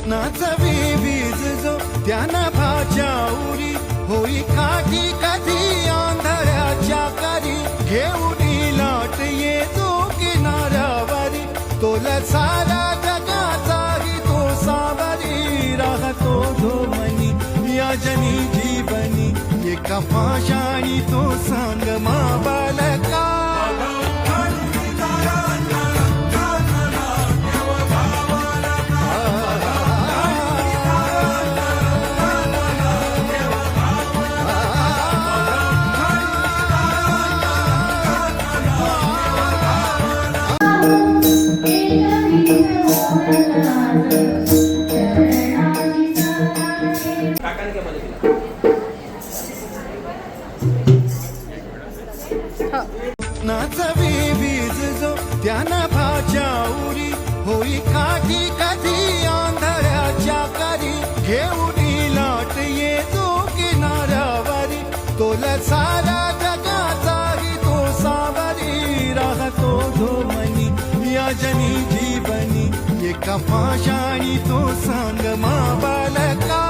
नाचवी वीज जो त्याना भाच्या उरी होई काठी कधी आंधळ्याच्या करी घेऊन लाट येतो किनाऱ्यावरी तोला सारा जगाचाही तो सावरी राहतो धोमनी या जनी जीवनी एका पाशाणी तो सांग मा बालका नाचवी वीज जो त्याना भाच्या उरी होई काठी कधी आंधळ्याच्या करी घेऊन लाट येतो किनाऱ्यावरी तोला सारा जगाचाही तो सावरी राहतो धोमनी या जनी जीवनी एका पाशाणी तो सांग मा बालका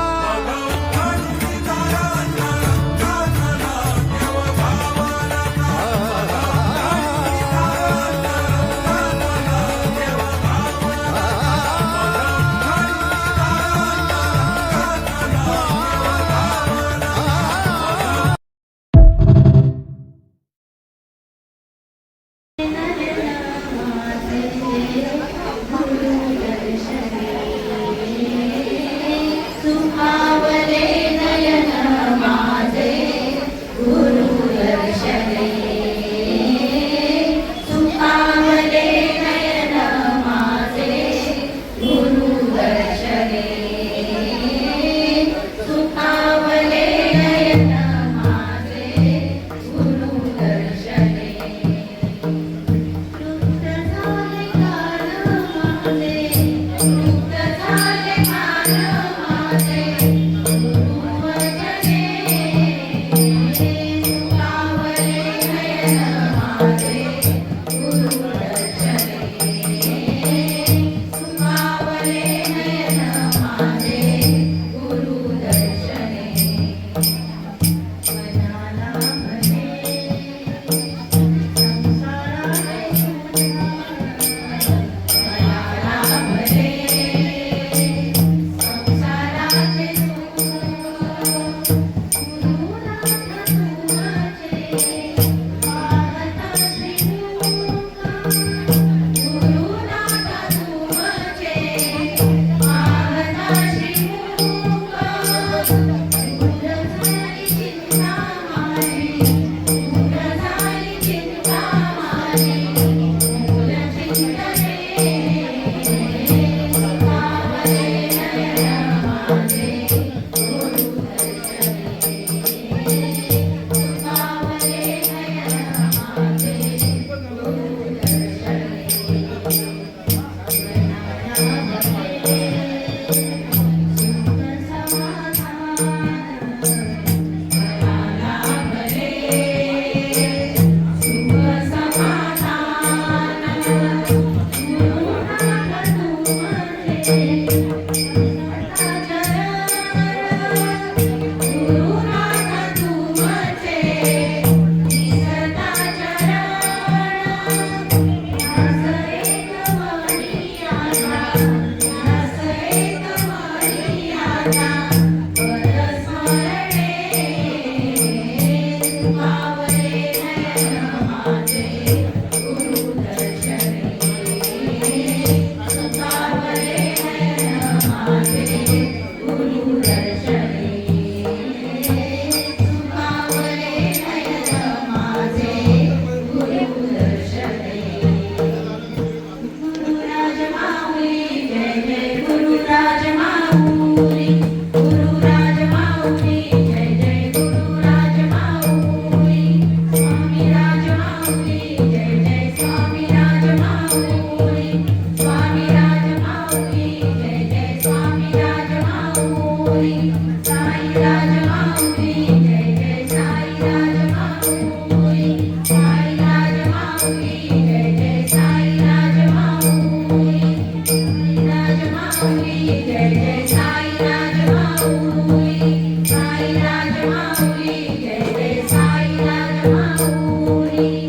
जय जय साईनाथ माऊली साईनाथ माऊली जय जय साईनाथ माऊली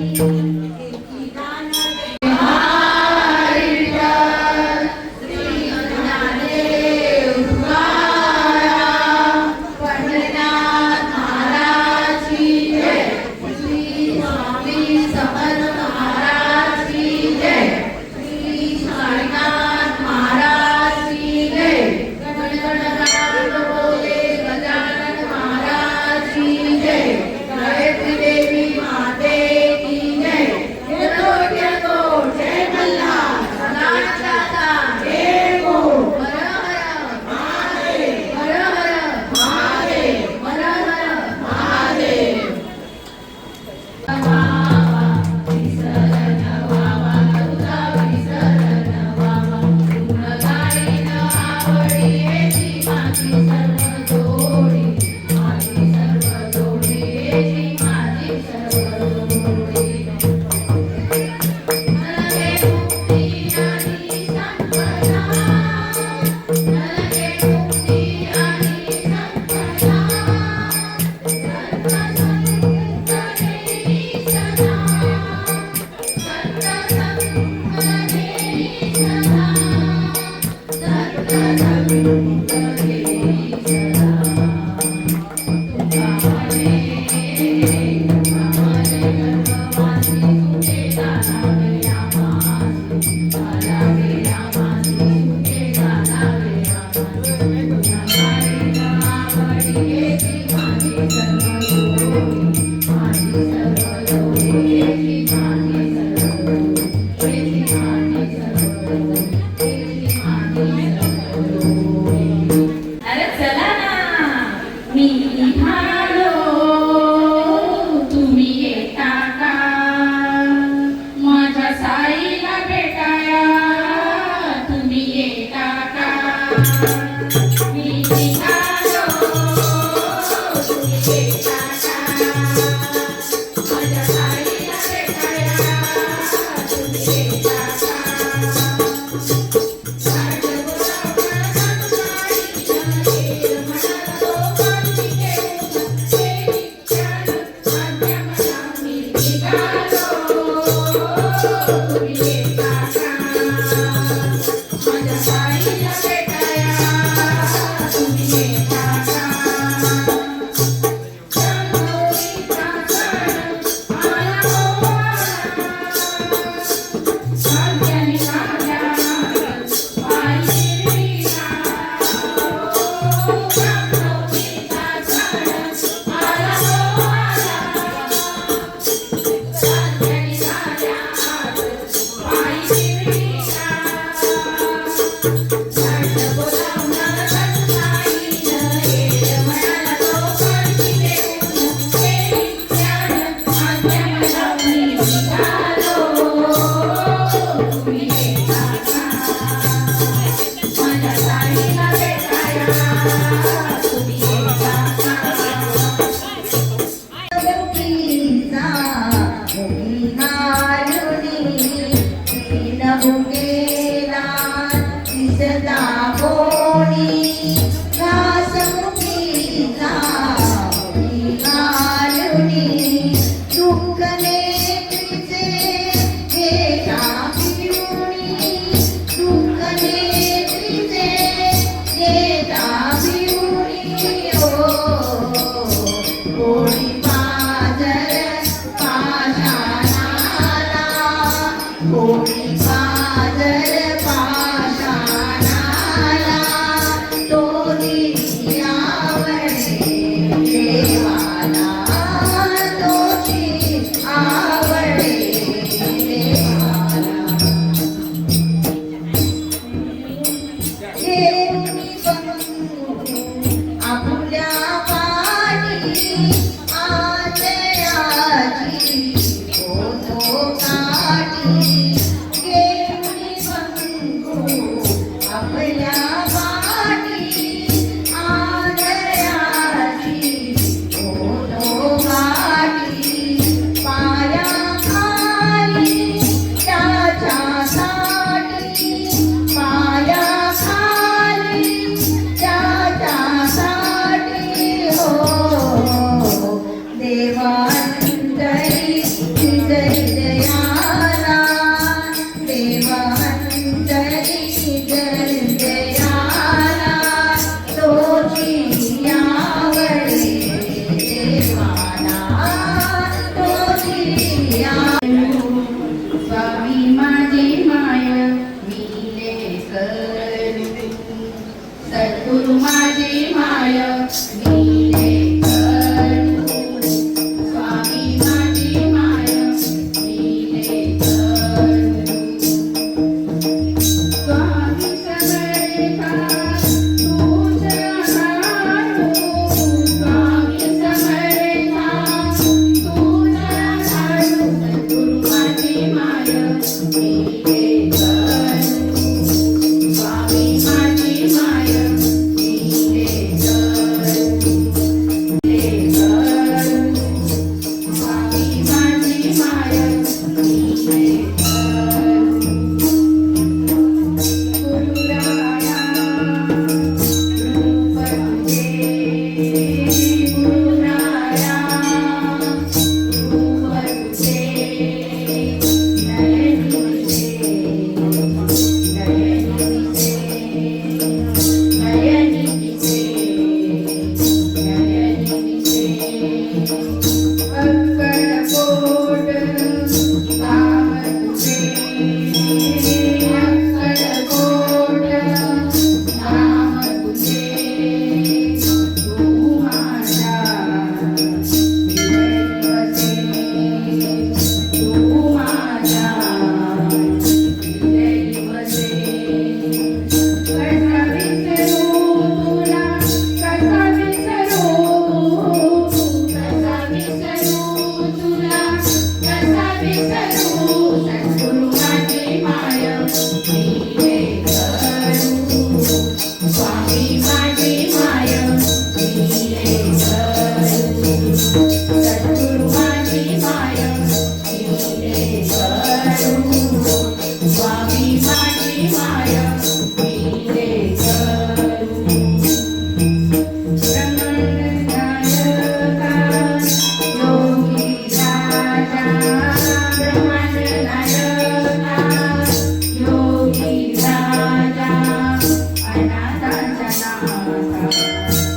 अनाथांच्या नाथा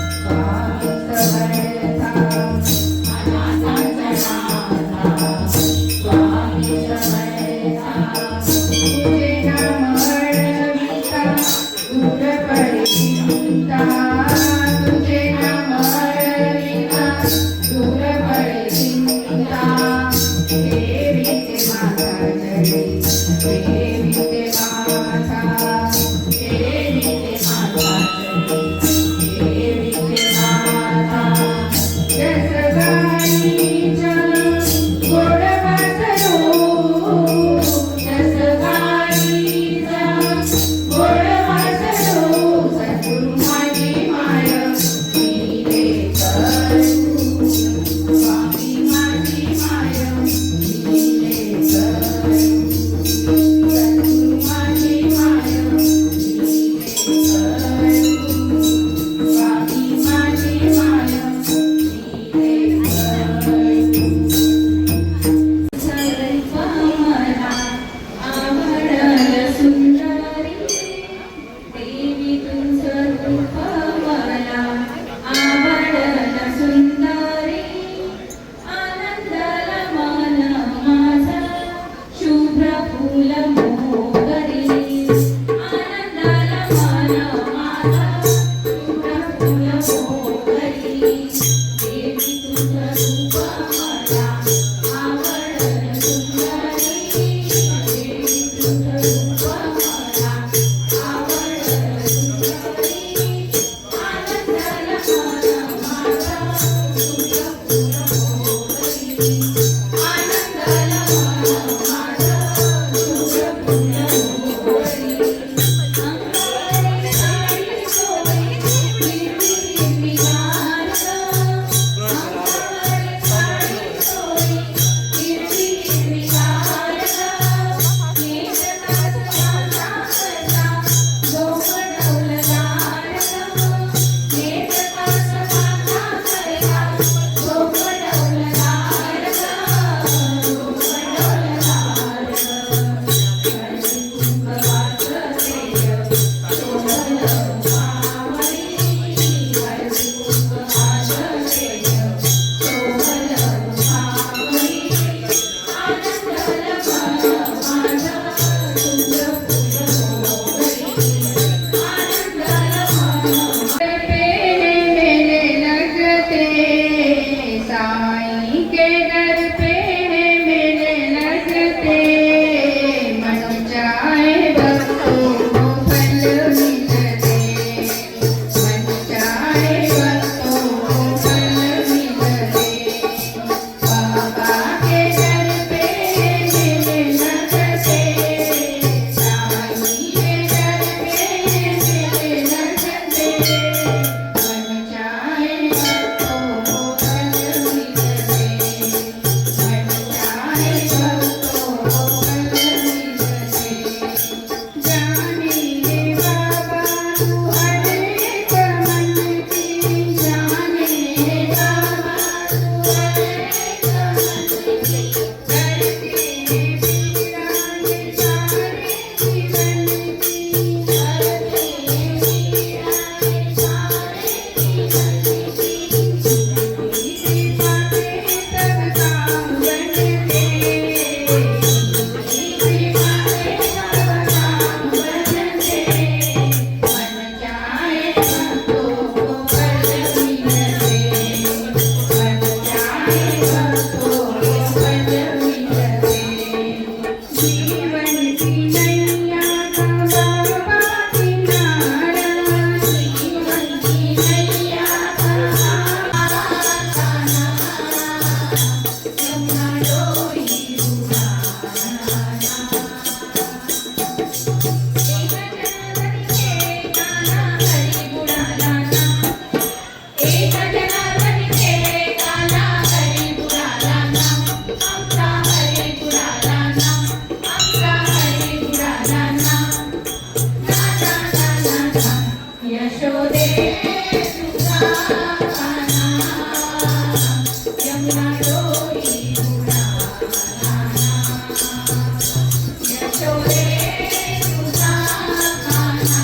स्वामी समर्था अनाथांच्या नाथा स्वामी समर्था तुझे नाम हरविता दूर पडे चिंता तुझे नाम हरविता दूर पडे चिंता देवीचे माता जरी देवीचे माता देवीचे माता जरी देवीचे माता जस गाईच्या गोड वासरू जस गाईच्या गोड वासरू सद्गुरु माझी माय मी रे करू स्वामी माझी माय मी रे करू सद्गुरु माझी माय मी रे करू स्वामी माझी माय मी रे करू सर्व मला आवडल सुंदरी देवी तुझं रूप मला आवडल सुंदरी आनंदल मन माझा शुभ्र फूल मोगरी आनंदल मन माझा शुभ्र फूल मोगरी देवी तुझं रूप मला आवडल सुंदरी देवी तुझं रूप मला आवडल सुंदरी आनंदल मन माझा शुभ्र फूल मोगरी आनंदल मन माझा शुभ्र फूल मोगरी अंगारी साडी सोई हिरवी हिरवी गार अंगारी साडी सोई हिरवी हिरवी गार नेत्रकास माझा कसा झोपडवलदार नेत्रकास माझा कसा झोपडवलदार साईं के दर पे मेरे लगते मन चाहे भक्तों को फल मिलते मन चाहे भक्तों को फल मिलते बाबा के दर पे मेरे लगते साईं के दर पे मेरे लगते मन चाहे भक्तों को फल मिलते मन चाहे भक्तों को फल मिलते जाने रे बाबा तू हर एक मन की जाने रे बाबा तू हर एक मन की करते पीरा ने सारे जीवन की करते पीरा ने सारे जीवन की इसी बातें सब काम बनते इसी बातें सब काम बनते मन चाहे भक्तों को फल मिलते मन चाहे भक्तों को फल मिलते जीवन की नैया का बाबा किनारा जीवन की नैया का बाबा यमुना डोरी एक जनार्दन के काना हरी बुराला नाम आमचा हरी बुराला नाम आमचा हरी बुराला नाम ना ना ना ना ना यशोदे तुझा काना यमुना डोरी बुराला यशोदे तुझा काना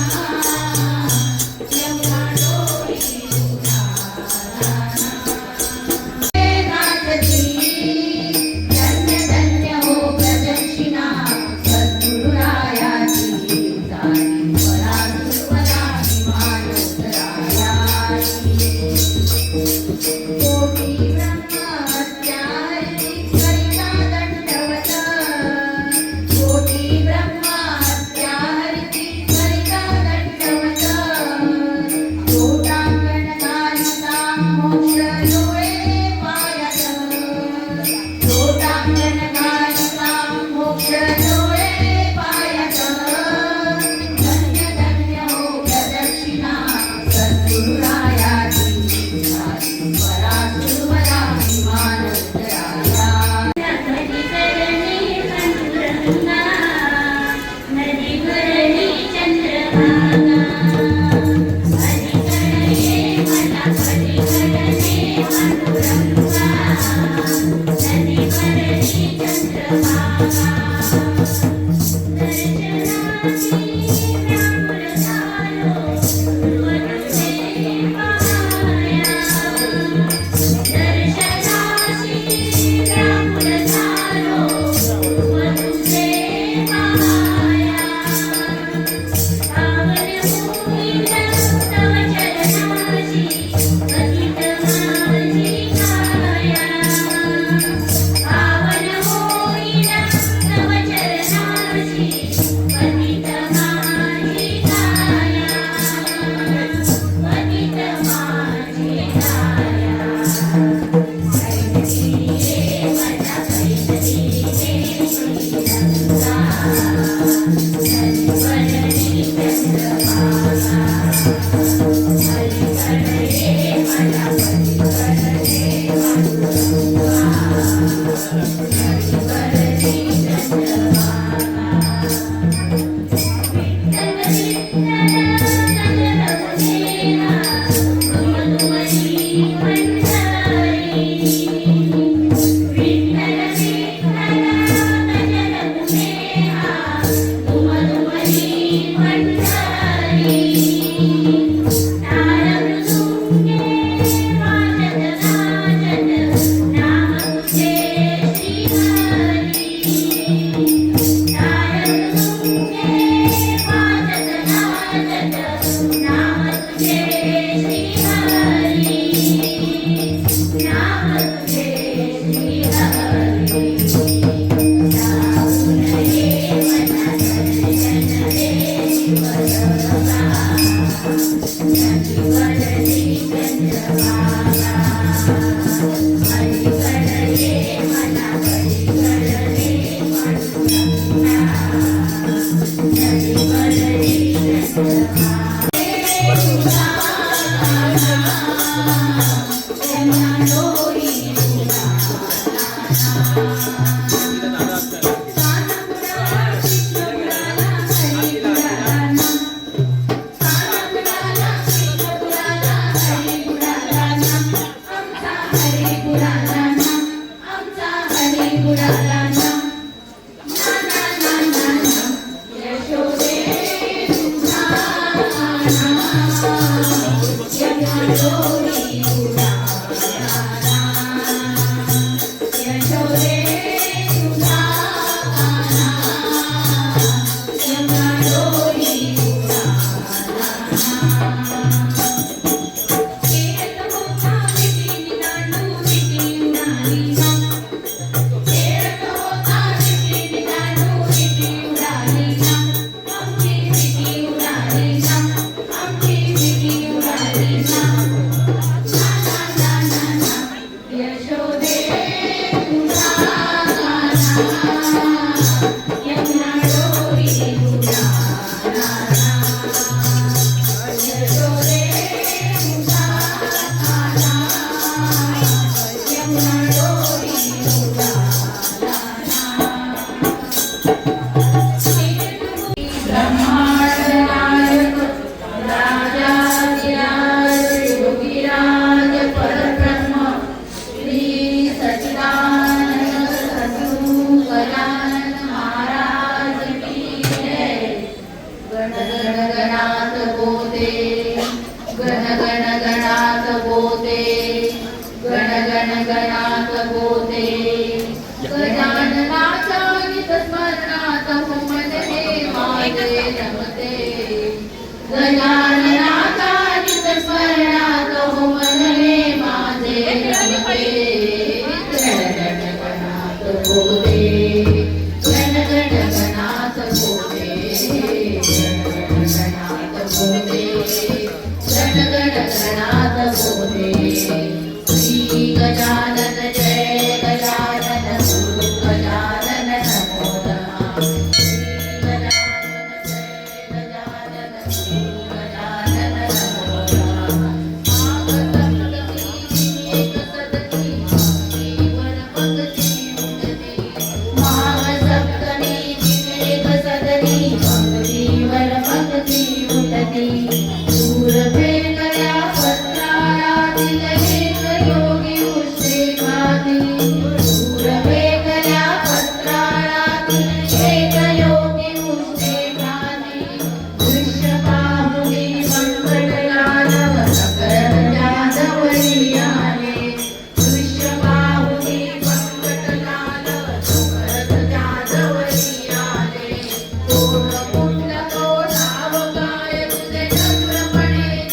कोण कुठलं तो नाव काय तुझे नम्रपणे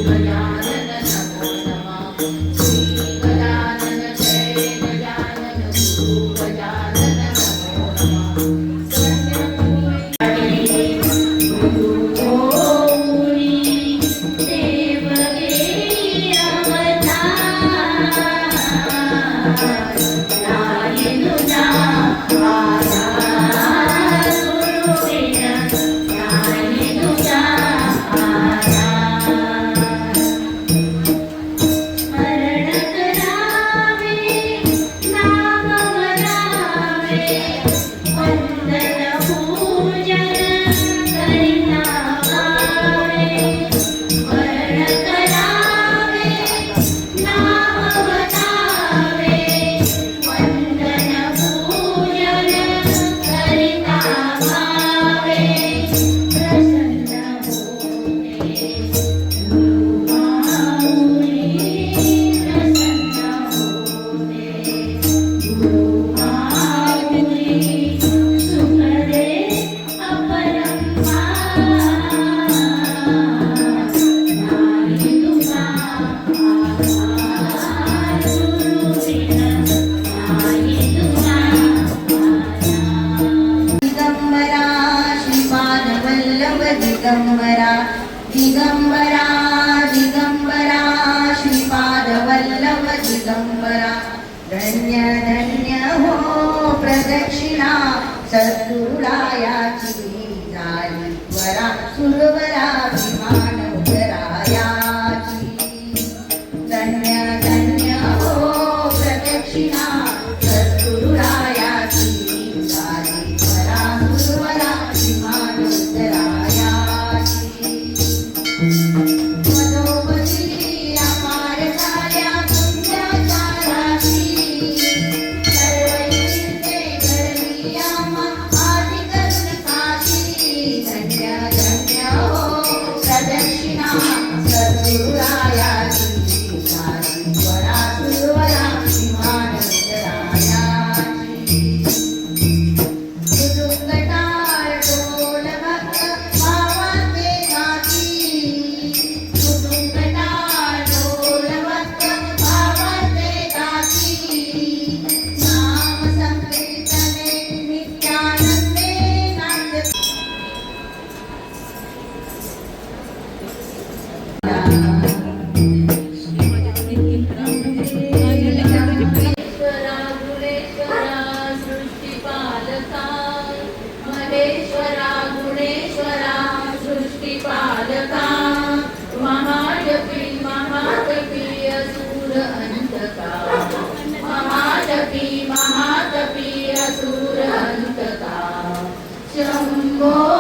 गजानन नमो नमः श्री गजानन जय गजानन गुरु गजानन नमो दिगंबरा दिगंबरा दिगंबरा श्रीपाद वल्लभ दिगंबरा धन्य धन्य हो प्रदक्षिणा सद्गुरुरायाची झाली वरा सुरवरा विमान उतरायाची धन्य धन्य हो प्रदक्षिणा सद्गुरुरायाची झाली वरा सुरवरा विमान उतरायाची महेश्वरा गुणेश्वरा सृष्टिपालका महाजपी महातपी असुर अंतका महाजपी महातपी असुर अंतका शंभो